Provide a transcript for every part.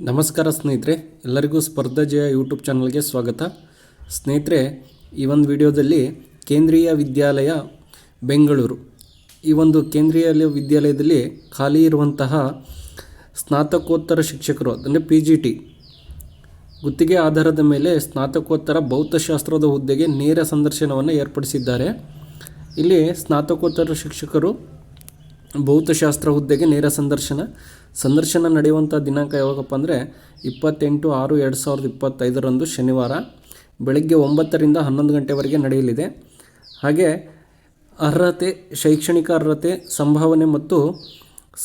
ನಮಸ್ಕಾರ ಸ್ನೇಹಿತರೆ, ಎಲ್ಲರಿಗೂ ಸ್ಪರ್ಧಾ ಜಯ ಯೂಟ್ಯೂಬ್ ಚಾನಲ್ಗೆ ಸ್ವಾಗತ. ಸ್ನೇಹಿತರೆ, ಈ ಒಂದು ವಿಡಿಯೋದಲ್ಲಿ ಕೇಂದ್ರೀಯ ವಿದ್ಯಾಲಯ ಬೆಂಗಳೂರು ಈ ಒಂದು ಕೇಂದ್ರೀಯ ವಿದ್ಯಾಲಯದಲ್ಲಿ ಖಾಲಿ ಇರುವಂತಹ ಸ್ನಾತಕೋತ್ತರ ಶಿಕ್ಷಕರು ಅಂದರೆ PGT ಗುತ್ತಿಗೆ ಆಧಾರದ ಮೇಲೆ ಸ್ನಾತಕೋತ್ತರ ಭೌತಶಾಸ್ತ್ರದ ಹುದ್ದೆಗೆ ನೇರ ಸಂದರ್ಶನವನ್ನು ಏರ್ಪಡಿಸಿದ್ದಾರೆ. ಇಲ್ಲಿ ಸ್ನಾತಕೋತ್ತರ ಶಿಕ್ಷಕರು ಭೌತಶಾಸ್ತ್ರ ಹುದ್ದೆಗೆ ನೇರ ಸಂದರ್ಶನ ನಡೆಯುವಂಥ ದಿನಾಂಕ ಯಾವಾಗಪ್ಪ ಅಂದರೆ 28/6/2025 ಶನಿವಾರ ಬೆಳಗ್ಗೆ 9ರಿಂದ 11 ಗಂಟೆವರೆಗೆ ನಡೆಯಲಿದೆ. ಹಾಗೆ ಅರ್ಹತೆ, ಶೈಕ್ಷಣಿಕ ಅರ್ಹತೆ, ಸಂಭಾವನೆ ಮತ್ತು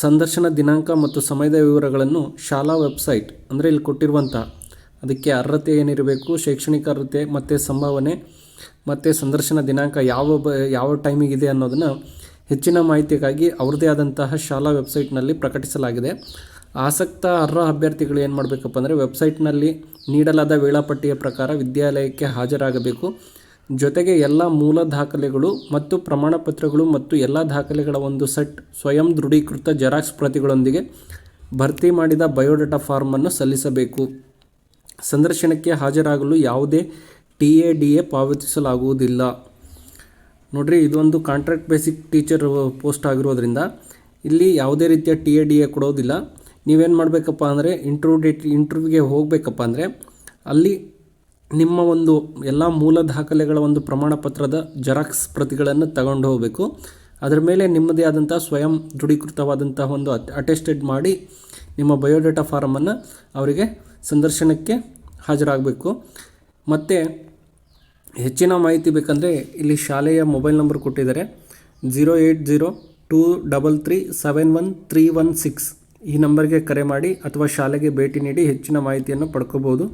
ಸಂದರ್ಶನ ದಿನಾಂಕ ಮತ್ತು ಸಮಯದ ವಿವರಗಳನ್ನು ಶಾಲಾ ವೆಬ್ಸೈಟ್ ಅಂದರೆ ಇಲ್ಲಿ ಕೊಟ್ಟಿರುವಂಥ ಅದಕ್ಕೆ ಅರ್ಹತೆ ಏನಿರಬೇಕು, ಶೈಕ್ಷಣಿಕ ಅರ್ಹತೆ ಮತ್ತು ಸಂಭಾವನೆ ಮತ್ತು ಸಂದರ್ಶನ ದಿನಾಂಕ ಯಾವ ಟೈಮಿಗಿದೆ ಅನ್ನೋದನ್ನು ಹೆಚ್ಚಿನ ಮಾಹಿತಿಗಾಗಿ ಅವ್ರದ್ದೇ ಆದಂತಹ ಶಾಲಾ ವೆಬ್ಸೈಟ್ನಲ್ಲಿ ಪ್ರಕಟಿಸಲಾಗಿದೆ. ಆಸಕ್ತ ಅರ್ಹ ಅಭ್ಯರ್ಥಿಗಳು ಏನು ಮಾಡಬೇಕಪ್ಪ ಅಂದರೆ ವೆಬ್ಸೈಟ್ನಲ್ಲಿ ನೀಡಲಾದ ವೇಳಾಪಟ್ಟಿಯ ಪ್ರಕಾರ ವಿದ್ಯಾಲಯಕ್ಕೆ ಹಾಜರಾಗಬೇಕು. ಜೊತೆಗೆ ಎಲ್ಲ ಮೂಲ ದಾಖಲೆಗಳು ಮತ್ತು ಪ್ರಮಾಣಪತ್ರಗಳು ಮತ್ತು ಎಲ್ಲ ದಾಖಲೆಗಳ ಒಂದು ಸೆಟ್ ಸ್ವಯಂ ದೃಢೀಕೃತ ಜೆರಾಕ್ಸ್ ಪ್ರತಿಗಳೊಂದಿಗೆ ಭರ್ತಿ ಮಾಡಿದ ಬಯೋಡಾಟಾ ಫಾರ್ಮನ್ನು ಸಲ್ಲಿಸಬೇಕು. ಸಂದರ್ಶನಕ್ಕೆ ಹಾಜರಾಗಲು ಯಾವುದೇ TADA ಪಾವತಿಸಲಾಗುವುದಿಲ್ಲ. ನೋಡ್ರಿ, ಇದೊಂದು ಕಾಂಟ್ರಾಕ್ಟ್ ಬೇಸಿಕ್ ಟೀಚರ್ ಪೋಸ್ಟ್ ಆಗಿರೋದ್ರಿಂದ ಇಲ್ಲಿ ಯಾವುದೇ ರೀತಿಯ TADA ಕೊಡೋದಿಲ್ಲ. ನೀವೇನು ಮಾಡಬೇಕಪ್ಪ ಅಂದರೆ ಇಂಟರ್ವ್ಯೂಗೆ ಹೋಗಬೇಕಪ್ಪ ಅಂದರೆ ಅಲ್ಲಿ ನಿಮ್ಮ ಒಂದು ಎಲ್ಲ ಮೂಲ ದಾಖಲೆಗಳ ಒಂದು ಪ್ರಮಾಣ ಪತ್ರದ ಜೆರಾಕ್ಸ್ ಪ್ರತಿಗಳನ್ನು ತಗೊಂಡು ಹೋಗಬೇಕು. ಅದರ ಮೇಲೆ ನಿಮ್ಮದೇ ಆದಂಥ ಸ್ವಯಂ ದೃಢೀಕೃತವಾದಂತಹ ಒಂದು ಅಟೆಸ್ಟೆಡ್ ಮಾಡಿ ನಿಮ್ಮ ಬಯೋಡಾಟಾ ಫಾರಮನ್ನು ಅವರಿಗೆ ಸಂದರ್ಶನಕ್ಕೆ ಹಾಜರಾಗಬೇಕು. ಮತ್ತು ಹೆಚ್ಚಿನ ಮಾಹಿತಿ ಬೇಕಂದರೆ ಇಲ್ಲಿ ಶಾಲೆಯ ಮೊಬೈಲ್ ನಂಬರ್ ಕೊಟ್ಟಿದ್ದಾರೆ 08023371316 ಈ ನಂಬರ್ಗೆ ಕರೆ ಮಾಡಿ ಅಥವಾ ಶಾಲೆಗೆ ಭೇಟಿ ನೀಡಿ ಹೆಚ್ಚಿನ ಮಾಹಿತಿಯನ್ನು ಪಡ್ಕೋಬೋದು.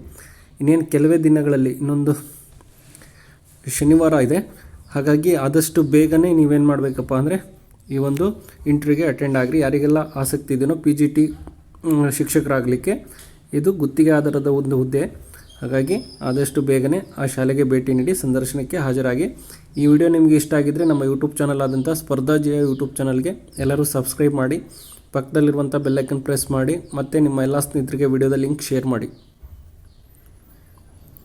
ಇನ್ನೇನು ಕೆಲವೇ ದಿನಗಳಲ್ಲಿ ಇನ್ನೊಂದು ಶನಿವಾರ ಇದೆ. ಹಾಗಾಗಿ ಆದಷ್ಟು ಬೇಗನೆ ನೀವೇನು ಮಾಡಬೇಕಪ್ಪ ಅಂದರೆ ಈ ಒಂದು ಇಂಟರ್ವ್ಯೂಗೆ ಅಟೆಂಡ್ ಆಗಿರಿ. ಯಾರಿಗೆಲ್ಲ ಆಸಕ್ತಿ ಇದೆಯೋ PGT ಶಿಕ್ಷಕರಾಗಲಿಕ್ಕೆ ಇದು ಗುತ್ತಿಗೆ ಆಧಾರದ ಒಂದು ಹುದ್ದೆ. ಹಾಗಾಗಿ ಆದಷ್ಟು ಬೇಗನೆ ಆ ಶಾಲೆಗೆ ಭೇಟಿ ನೀಡಿ ಸಂದರ್ಶನಕ್ಕೆ ಹಾಜರಾಗಿ. ಈ ವಿಡಿಯೋ ನಿಮಗೆ ಇಷ್ಟ ಆಗಿದ್ದರೆ ನಮ್ಮ ಯೂಟ್ಯೂಬ್ ಚಾನಲ್ ಆದಂಥ ಸ್ಪರ್ಧಾ ಜಯ ಯೂಟ್ಯೂಬ್ ಚಾನಲ್ಗೆ ಎಲ್ಲರೂ ಸಬ್ಸ್ಕ್ರೈಬ್ ಮಾಡಿ, ಪಕ್ಕದಲ್ಲಿರುವಂಥ ಬೆಲ್ಲೈಕನ್ ಪ್ರೆಸ್ ಮಾಡಿ ಮತ್ತು ನಿಮ್ಮ ಎಲ್ಲ ಸ್ನೇಹಿತರಿಗೆ ವಿಡಿಯೋದ ಲಿಂಕ್ ಶೇರ್ ಮಾಡಿ.